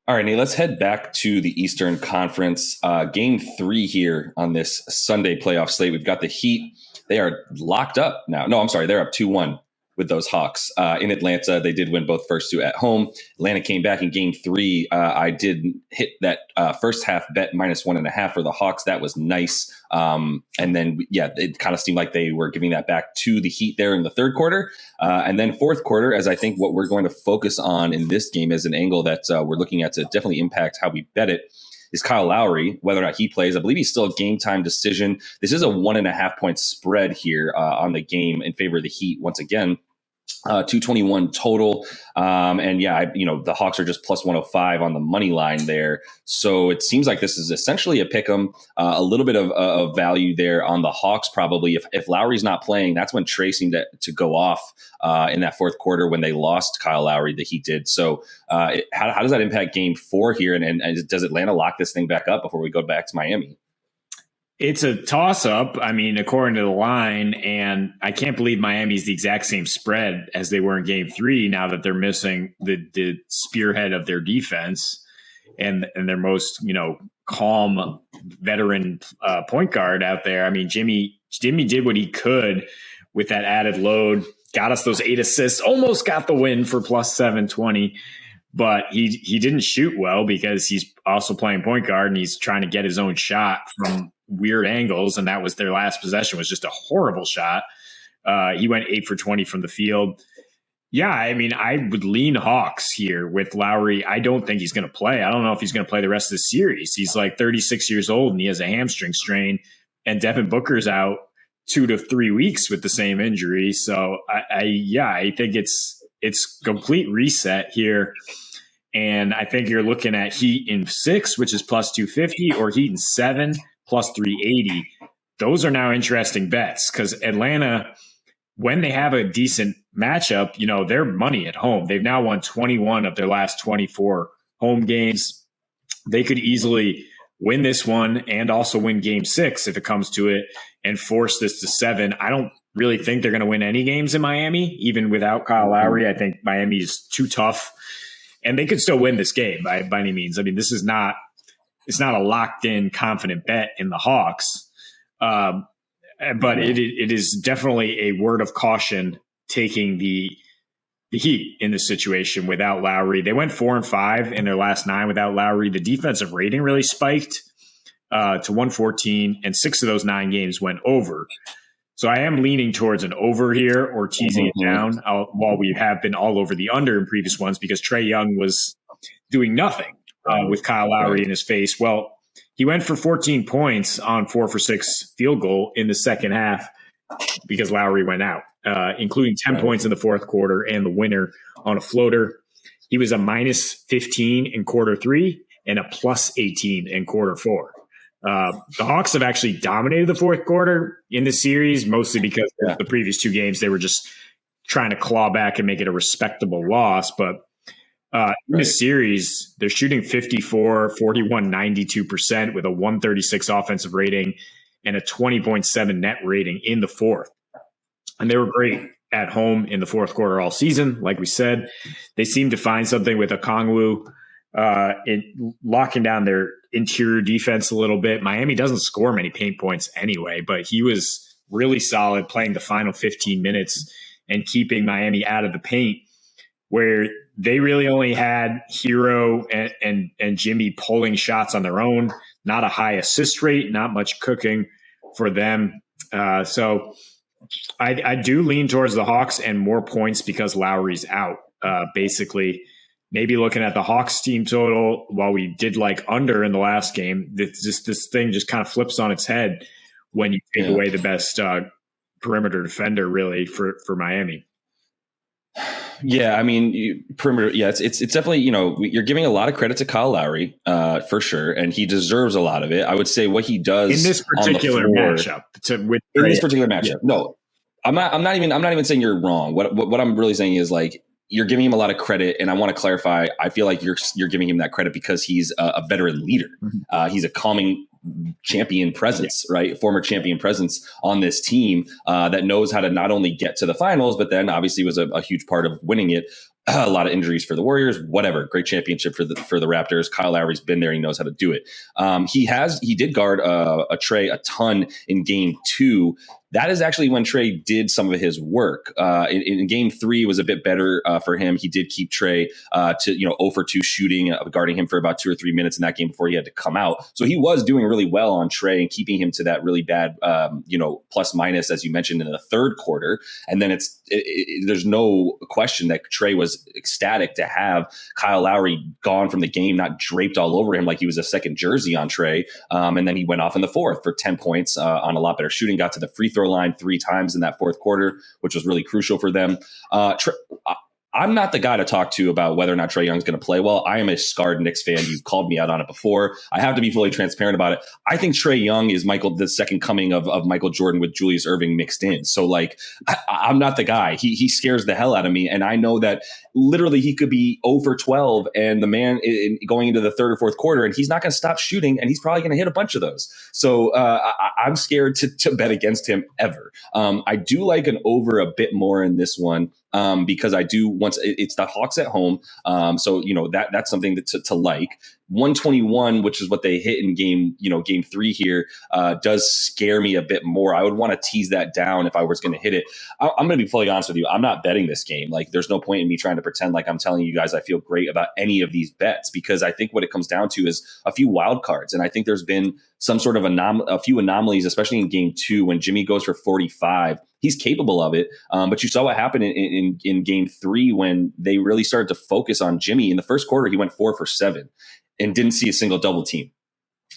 All right, Nate, let's head back to the Eastern Conference. Game 3 here on this Sunday playoff slate. We've got the Heat. They are locked up now. No, I'm sorry. They're up 2-1 with those Hawks in Atlanta. They did win both first two at home. Atlanta came back in game 3. I did hit that first half bet -1.5 for the Hawks. That was nice. And then, it kind of seemed like they were giving that back to the Heat there in the third quarter. And then fourth quarter, as I think what we're going to focus on in this game as an angle that we're looking at to definitely impact how we bet it, is Kyle Lowry, whether or not he plays. I believe he's still a game time decision. This is a 1.5 point spread here on the game in favor of the Heat once again. 221 total. The Hawks are just plus 105 on the money line there. So it seems like this is essentially a pick 'em, a little bit of value there on the Hawks probably. If Lowry's not playing, that's when Trey seemed to go off in that fourth quarter when they lost Kyle Lowry, that he did. So how does that impact game 4 here? And does Atlanta lock this thing back up before we go back to Miami? It's a toss-up, according to the line, and I can't believe Miami's the exact same spread as they were in Game 3 now that they're missing the spearhead of their defense and their most, calm veteran point guard out there. Jimmy did what he could with that added load, got us those 8 assists, almost got the win for plus 720, but he didn't shoot well because he's also playing point guard and he's trying to get his own shot from weird angles, and that was their last possession, was just a horrible shot. He went 8 for 20 from the field. Yeah, I would lean Hawks here with Lowry. I don't think he's going to play. I don't know if he's going to play the rest of the series. He's like 36 years old and he has a hamstring strain, and Devin Booker's out 2 to 3 weeks with the same injury. So I think it's complete reset here. And I think you're looking at Heat in 6, which is plus 250, or Heat in 7, plus 380. Those are now interesting bets because Atlanta, when they have a decent matchup, they're money at home. They've now won 21 of their last 24 home games. They could easily win this one and also win game 6 if it comes to it and force this to 7. I don't really think they're going to win any games in Miami, even without Kyle Lowry. I think Miami is too tough. And they could still win this game by any means. This is not a locked in, confident bet in the Hawks. But it is definitely a word of caution taking the Heat in this situation without Lowry. They went 4-5 in their last 9 without Lowry. The defensive rating really spiked to 114, and 6 of those 9 games went over. So I am leaning towards an over here or teasing it down while we have been all over the under in previous ones because Trey Young was doing nothing with Kyle Lowry in his face. Well, he went for 14 points on 4 for 6 field goal in the second half because Lowry went out, including 10 points in the fourth quarter and the winner on a floater. He was a minus 15 in quarter 3 and a plus 18 in quarter 4. The Hawks have actually dominated the fourth quarter in the series, mostly because the previous 2 games they were just trying to claw back and make it a respectable loss. But in the series, they're shooting 54, 41, 92% with a 136 offensive rating and a 20.7 net rating in the fourth. And they were great at home in the fourth quarter all season. Like we said, they seem to find something with Okongwu in locking down their interior defense a little bit. Miami doesn't score many paint points anyway, but he was really solid playing the final 15 minutes and keeping Miami out of the paint, where they really only had Hero and Jimmy pulling shots on their own, not a high assist rate, not much cooking for them. So I do lean towards the Hawks and more points because Lowry's out. Basically, maybe looking at the Hawks team total, while we did like under in the last game, this thing just kind of flips on its head when you take away the best perimeter defender really for Miami. Yeah, perimeter. Yeah, it's definitely, you're giving a lot of credit to Kyle Lowry for sure, and he deserves a lot of it. I would say what he does in this particular matchup. No, I'm not even saying you're wrong. What I'm really saying is like you're giving him a lot of credit, and I want to clarify. I feel like you're giving him that credit because he's a veteran leader. He's a calming champion presence, right? Former champion presence on this team that knows how to not only get to the finals, but then obviously was a huge part of winning it. A lot of injuries for the Warriors, whatever. Great championship for the Raptors. Kyle Lowry's been there. He knows how to do it. He did guard a Trey a ton in game 2. That is actually when Trey did some of his work. In game 3 was a bit better for him. He did keep Trey to 0 for 2 shooting, guarding him for about 2 or 3 minutes in that game before he had to come out. So he was doing really well on Trey and keeping him to that really bad, plus minus, as you mentioned, in the third quarter. And then there's no question that Trey was ecstatic to have Kyle Lowry gone from the game, not draped all over him like he was a second jersey on Trey. And then he went off in the fourth for 10 points on a lot better shooting, got to the free throw line 3 times in that fourth quarter, which was really crucial for them. I'm not the guy to talk to about whether or not Trae Young's going to play well. I am a scarred Knicks fan. You've called me out on it before. I have to be fully transparent about it. I think Trae Young is the second coming of Michael Jordan with Julius Erving mixed in. So I'm not the guy. He scares the hell out of me. And I know that literally he could be 0 for 12 and the man going into the third or fourth quarter, and he's not going to stop shooting, and he's probably going to hit a bunch of those. So I'm scared to bet against him ever. I do like an over a bit more in this one. Because I do it's the Hawks at home. So, that's something to like. 121, which is what they hit in game 3 here, does scare me a bit more. I would want to tease that down if I was going to hit it. I'm going to be fully honest with you. I'm not betting this game. There's no point in me trying to pretend like I'm telling you guys I feel great about any of these bets, because I think what it comes down to is a few wild cards. And I think there's been some sort of a few anomalies, especially in game 2 when Jimmy goes for 45. He's capable of it. But you saw what happened in game 3 when they really started to focus on Jimmy. In the first quarter, he went 4 for 7 and didn't see a single double team.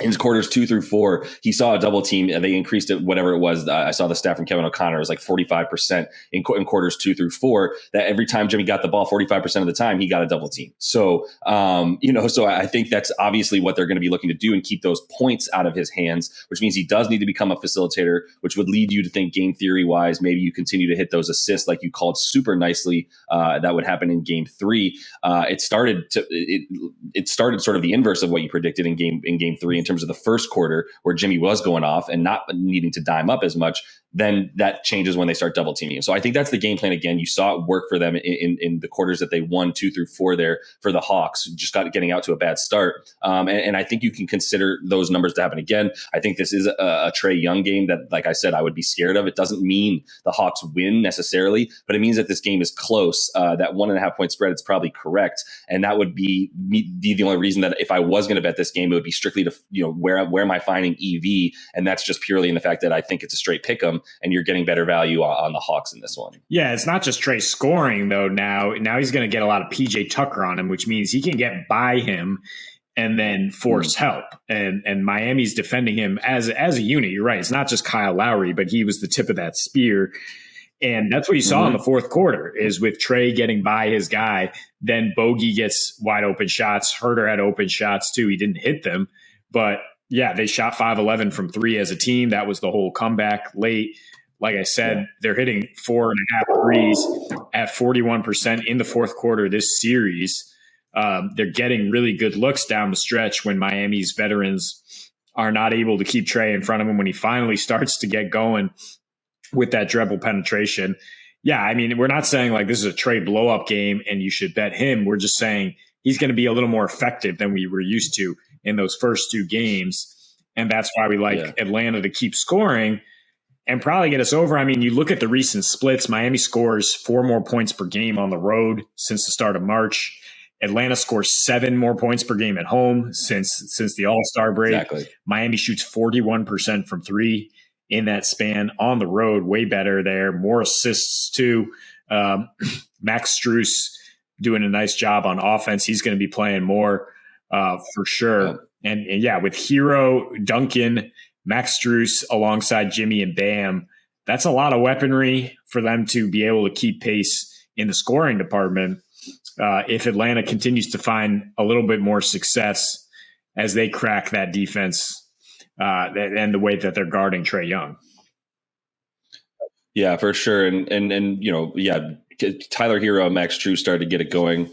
In quarters 2 through 4, he saw a double team, and they increased it, whatever it was. I saw the stat from Kevin O'Connor. It was like 45% in quarters 2 through 4, that every time Jimmy got the ball, 45% of the time, he got a double team. So, so I think that's obviously what they're going to be looking to do and keep those points out of his hands, which means he does need to become a facilitator, which would lead you to think game theory wise, maybe you continue to hit those assists like you called super nicely. That would happen in game 3. It started sort of the inverse of what you predicted in game 3. In terms of the first quarter where Jimmy was going off and not needing to dime up as much, then that changes when they start double teaming him. So I think that's the game plan. Again, you saw it work for them in the quarters that they won 2 through 4 there for the Hawks, just getting out to a bad start. And I think you can consider those numbers to happen again. I think this is a Trae Young game that, like I said, I would be scared of. It doesn't mean the Hawks win necessarily, but it means that this game is close. That 1.5 point spread is probably correct. And that would be the only reason that if I was going to bet this game, it would be strictly to, where am I finding EV? And that's just purely in the fact that I think it's a straight pick 'em, and you're getting better value on the Hawks in this one. Yeah, it's not just Trey scoring, though. Now he's going to get a lot of PJ Tucker on him, which means he can get by him and then force help. And Miami's defending him as a unit. You're right. It's not just Kyle Lowry, but he was the tip of that spear. And that's what you saw in the fourth quarter, is with Trey getting by his guy. Then Bogey gets wide open shots. Herter had open shots too. He didn't hit them, but yeah, they shot 5-11 from 3 as a team. That was the whole comeback late. Like I said, they're hitting 4.5 threes at 41% in the fourth quarter this series. They're getting really good looks down the stretch when Miami's veterans are not able to keep Trey in front of him when he finally starts to get going with that dribble penetration. Yeah, I mean, we're not saying like this is a Trey blow-up game and you should bet him. We're just saying he's going to be a little more effective than we were used to in those first 2 games. And that's why we like Atlanta to keep scoring and probably get us over. I mean, you look at the recent splits, Miami scores 4 more points per game on the road since the start of March. Atlanta scores 7 more points per game at home since the All-Star break. Exactly. Miami shoots 41% from 3 in that span on the road. Way better there. More assists too. Max Strus doing a nice job on offense. He's going to be playing more for sure. And with Hero, Duncan, Max Strus alongside Jimmy and Bam, that's a lot of weaponry for them to be able to keep pace in the scoring department. If Atlanta continues to find a little bit more success as they crack that defense and the way that they're guarding Trae Young. Yeah, for sure. And Tyler Hero and Max Drew started to get it going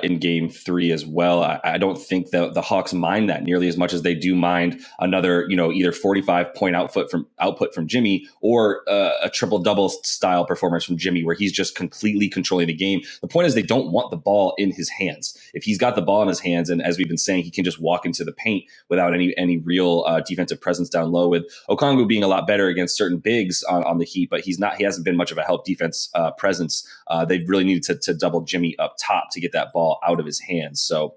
in game 3 as well. I don't think the Hawks mind that nearly as much as they do mind another, either 45-point output from Jimmy or a triple-double style performance from Jimmy where he's just completely controlling the game. The point is they don't want the ball in his hands. If he's got the ball in his hands, and as we've been saying, he can just walk into the paint without any real defensive presence down low, with Okongwu being a lot better against certain bigs on the Heat, but he hasn't been much of a help defense presence. They really needed to double Jimmy up top to get that ball out of his hands. So